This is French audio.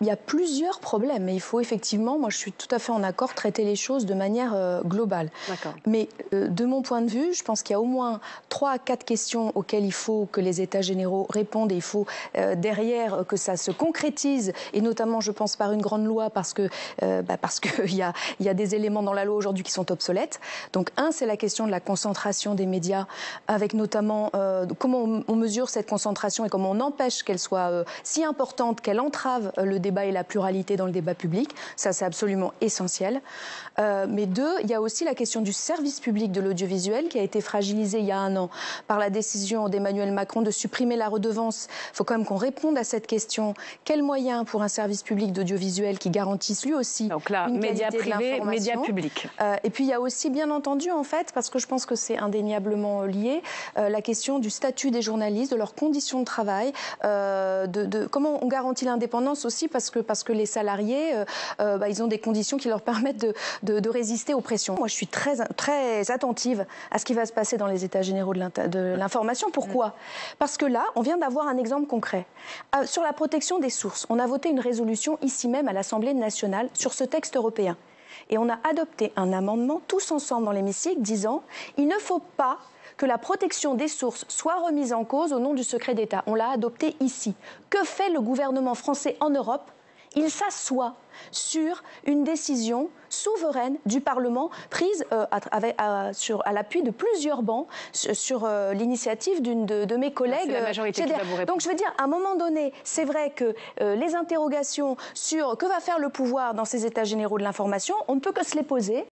Il y a plusieurs problèmes, mais il faut effectivement, moi je suis tout à fait en accord, traiter les choses de manière globale. Mais de mon point de vue, je pense qu'il y a au moins 3 à 4 questions auxquelles il faut que les États généraux répondent et il faut derrière que ça se concrétise, et notamment je pense par une grande loi parce qu'il y a des éléments dans la loi aujourd'hui qui sont obsolètes. Donc c'est la question de la concentration des médias, avec notamment comment on mesure cette concentration et comment on empêche qu'elle soit si importante qu'elle entrave le débat et la pluralité dans le débat public. Ça, c'est absolument essentiel. Mais 2, il y a aussi la question du service public de l'audiovisuel qui a été fragilisé il y a 1 an par la décision d'Emmanuel Macron de supprimer la redevance. Il faut quand même qu'on réponde à cette question. Quels moyens pour un service public d'audiovisuel qui garantisse lui aussi donc là, une médias qualité privés, de l'information. médias publics. Et puis il y a aussi, bien entendu, en fait, parce que je pense que c'est indéniablement lié, la question du statut des journalistes, de leurs conditions de travail, de comment on garantit l'indépendance aussi, parce que les salariés, ils ont des conditions qui leur permettent de résister aux pressions. Moi, je suis très attentive à ce qui va se passer dans les États généraux de l'information. Pourquoi ? Parce que là, on vient d'avoir un exemple concret. Sur la protection des sources, on a voté une résolution ici même à l'Assemblée nationale sur ce texte européen. Et on a adopté un amendement tous ensemble dans l'hémicycle disant « il ne faut pas que la protection des sources soit remise en cause au nom du secret d'État ». On l'a adopté ici. Que fait le gouvernement français en Europe ? Il s'assoit sur une décision souveraine du Parlement prise à l'appui de plusieurs bancs sur l'initiative d'une de mes collègues. C'est la majorité qui va vous répondre. Donc je veux dire, à un moment donné, c'est vrai que les interrogations sur que va faire le pouvoir dans ces États généraux de l'information, on ne peut que se les poser.